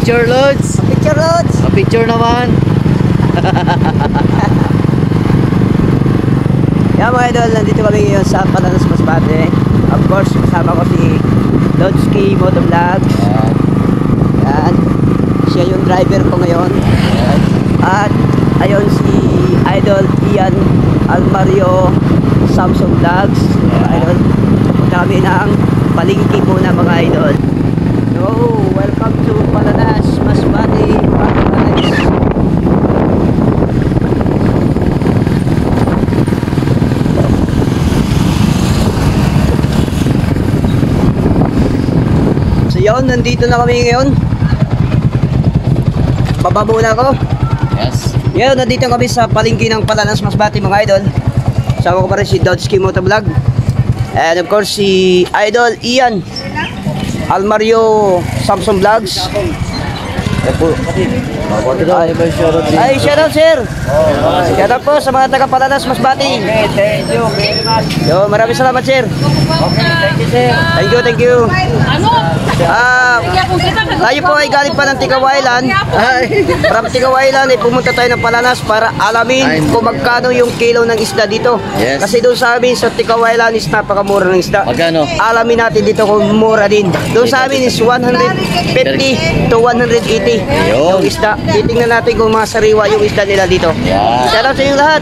picture, Lods. Picture, Lods. Picture naman. Yan mga idol, nandito kami ngayon sa Palanas, Masbate. Of course, kasama ko si Lodski Motovlog. Yan. Siya yung driver ko ngayon. At ayun si Idol Ian Almario Samsung Vlogs. Idol, punta kami ng palengke muna mga idol. So, welcome to Palanas, Masbate, Palanas. So yun, nandito na kami ngayon. Baba muna ako. Yes. Ngayon, nandito kami sa palengke ng Palanas, Masbate mga idol. Sama ko pa rin si Lodski Motovlog. And of course, si Idol Ian Almario Samsung Vlogs. Ay, shoutout sir. Shoutout po sa mga taga Palanas, Masbate. Thank you very much. Yo, maraming salamat sir. Okay, thank you, sir. Thank you. Tayo po ay galing pa ng Tigawailan. From Tigawailan ay pumunta tayo ng Palanas para alamin kung magkano yung kilo ng isda dito. Yes. Kasi doon sa amin sa Tigawailan is napakamura ng isda. Magkano? Alamin natin dito kung mura din. Doon sa amin is 150 to 180 yung isda. Titingnan natin kung mga sariwa yung isda nila dito. Yeah. Shoutout sa inyo lahat.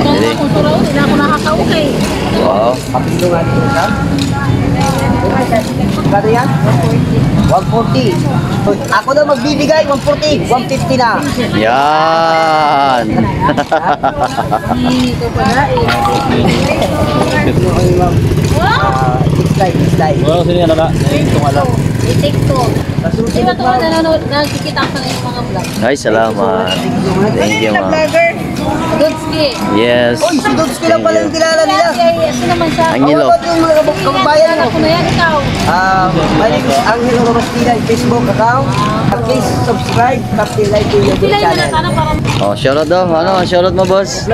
Hindi ako nakaka-okay. Wow. Kano yan? 140. Ako na magbibigay, 140. 150 na. Yan. Ito pala eh. Slide. Wow, sino yan na? Ito nga lang. I-TikTok. Di ba ito ka nanonood, nakikita ko na yung mga vlog? Ay, salamat. Thank you, ma'am. Dudski. Yes. Oy, si Dudski lang pala yung kilala nila. Ito naman siya. Angelo. Ano ba yung mga kababayan mo? Ako na yan, ikaw. My name is Angelo Robastida, Facebook account. Please subscribe, kapit like to your Sila yung channel. manatana para Oh, shoutout daw. Ano, shoutout mo, boss?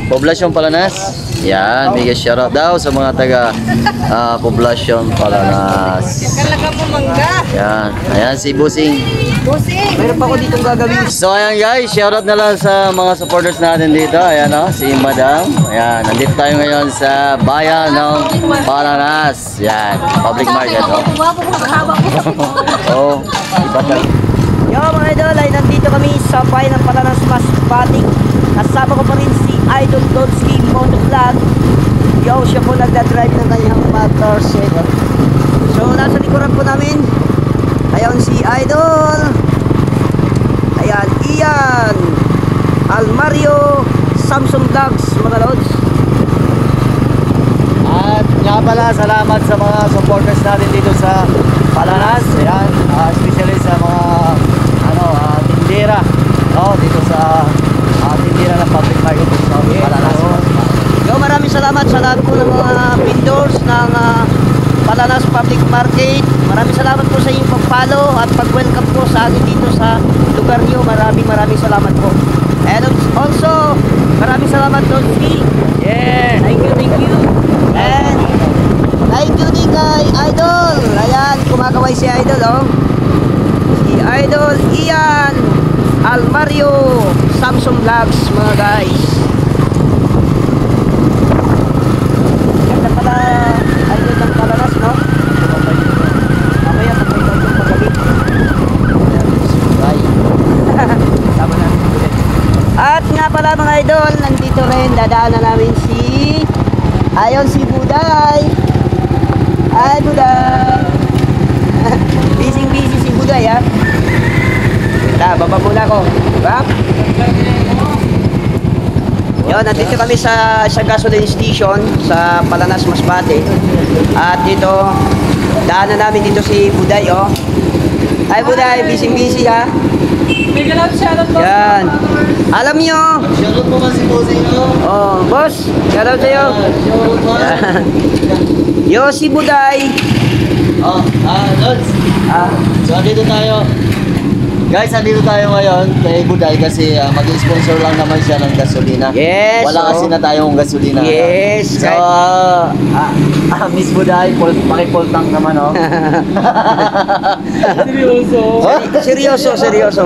Poblasyon Palanas. Yan, bigay shoutout daw sa mga taga Poblasyon Palanas. Kalaga mo mangga. Yan. Ayan si Busing. Busing. Meron pa ako ditong gagawin. So ayan guys, shoutout na lang sa mga supporters natin dito. Ayan o, si Madam. Ayan, nandito tayo ngayon sa bayan ng Palanas. Yan, public market o. Wapo ko kasama ko. Oh, iba tayo. Yo mga idol, ay nandito kami sa bayan ng Palanas, Masbate. Kasama ko pa rin si Idol Lodski Motovlog. Yo, siya po nagdadrive ng kanyang motorcycle. So, nasa likuran po namin. Ayan si Idol. Ayan, Ian Almario Samsung Vlogs, mga lods. At nga pala, salamat sa mga supporters natin dito sa Palanas. Ayan, especially sa mga tindera. No, dito sa tindera ng public market sa Palanas. Yo, maraming salamat sa lahat po ng mga vendors ng Palanas Public Market. Maraming salamat po sa inyong pag-follow at pag-welcome po sa akin dito sa lugar nyo. Maraming salamat po. And also, maraming salamat Lodski. Yeah. Thank you. And thank you din kay Idol. Ayan, kumakaway si Idol, oh. Si Idol Ian Almario Samsung Vlogs, mga guys. Ganda pala Idol ng Palanas, no? Mamaya patay tayo yung magaling. Bye. Tama na. At nga pala mga idol, nandito rin, dadaanan namin si Buday. Ay, Buday. Busy si Buday, ha? Baba muna ako. Diba? Yun, nandito kami sa gasoline station sa Palanas, Masbate. At dito, daanan namin dito si Buday, oh. Ay, Buday, busy, ha? Yan. Alam nyo. Shoutout mo ba si Busing no? Oh, boss. Shoutout sa'yo. Shoutout mo. Yo, si Buday. Oh, Lods. So dito tayo. Guys, andito tayo ngayon kay Buday kasi mag-sponsor lang naman siya ng gasolina. Yes, Wala kasi na tayong gasolina. Yes, So, Miss Buday, paki-full tank naman, oh. Seryoso.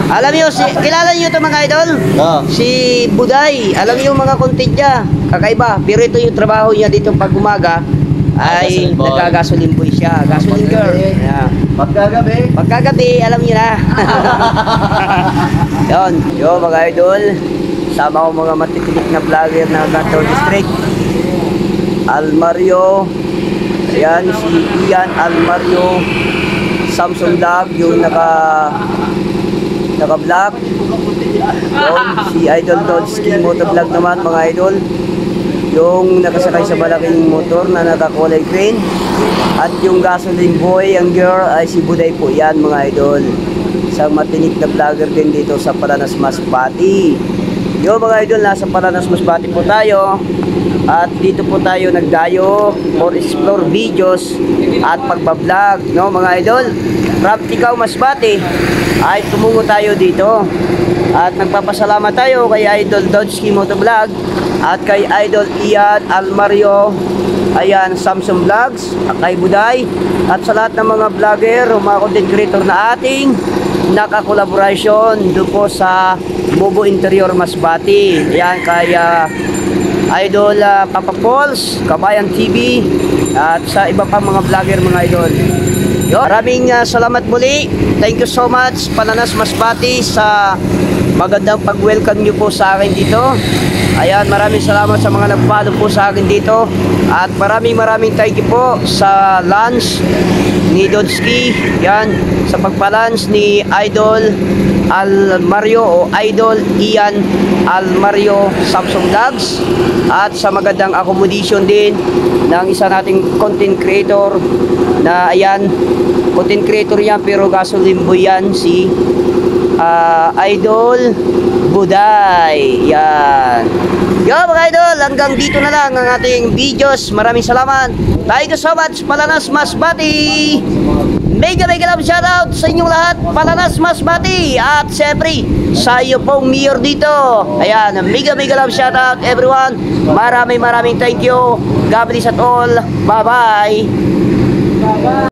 Alam niyo, kilala niyo to mga idol? Oh. Si Buday, alam niyo yung mga content niya, kakaiba. Pero ito yung trabaho niya dito pag umaga, ay gasoline boy. nagagasolin boy siya. Gasoline girl. Yeah. Pagkagabi. Alam niyo na. Yo mga idol, sama ko mga matitinik na vlogger na Gatao District. Almario, ayan si Ian Almario, Samsung Vlog, yung naka-vlog. Yun, si Idol Dodski Motovlog naman mga idol, yung nakasakay sa malaking motor na nakakulay green. At yung gasoline boy, ang girl, ay si Buday po yan mga idol. Isang matinik na vlogger din dito sa Paranas Masbate. Yo mga idol, nasa Paranas Masbate po tayo. At dito po tayo nagdayo for explore videos at pagbablog, no mga idol. From Ticao, Masbate ay tumungo tayo dito. At nagpapasalamat tayo kay Idol Dodski Motovlog at kay Idol Ian Almario, ayan, Samsung Vlogs, at kay Buday, at sa lahat ng mga vlogger o mga content creator na ating nakakolaborasyon doon po sa Bobo Interior Masbate. Ayan, kay Idol Papa Pauls, Kabayan TV, at sa iba pa mga vlogger mga idol. Yo, maraming salamat muli. Thank you so much Paranas Masbate sa magandang pag-welcome niyo po sa akin dito. Ayan, maraming salamat sa mga nag-follow po sa akin dito. At maraming thank you po sa lunch ni Dodski. Yan, sa pagpa-lunch ni Idol Almario o Idol Ian Almario Samsung Vlogs. At sa magandang accommodation din ng isa nating content creator na ayan, content creator yan pero gasoline boy yan, si Idol Buday. Yan. Yo mga idol, hanggang dito na lang ang ating videos. Maraming salamat. Thank you so much Paranas Masbate. Mega love shoutout sa inyong lahat, Paranas Masbate. At syempre sa iyo pong mayor dito. Ayan, mega love shoutout everyone. Maraming thank you. God bless at all. Bye bye.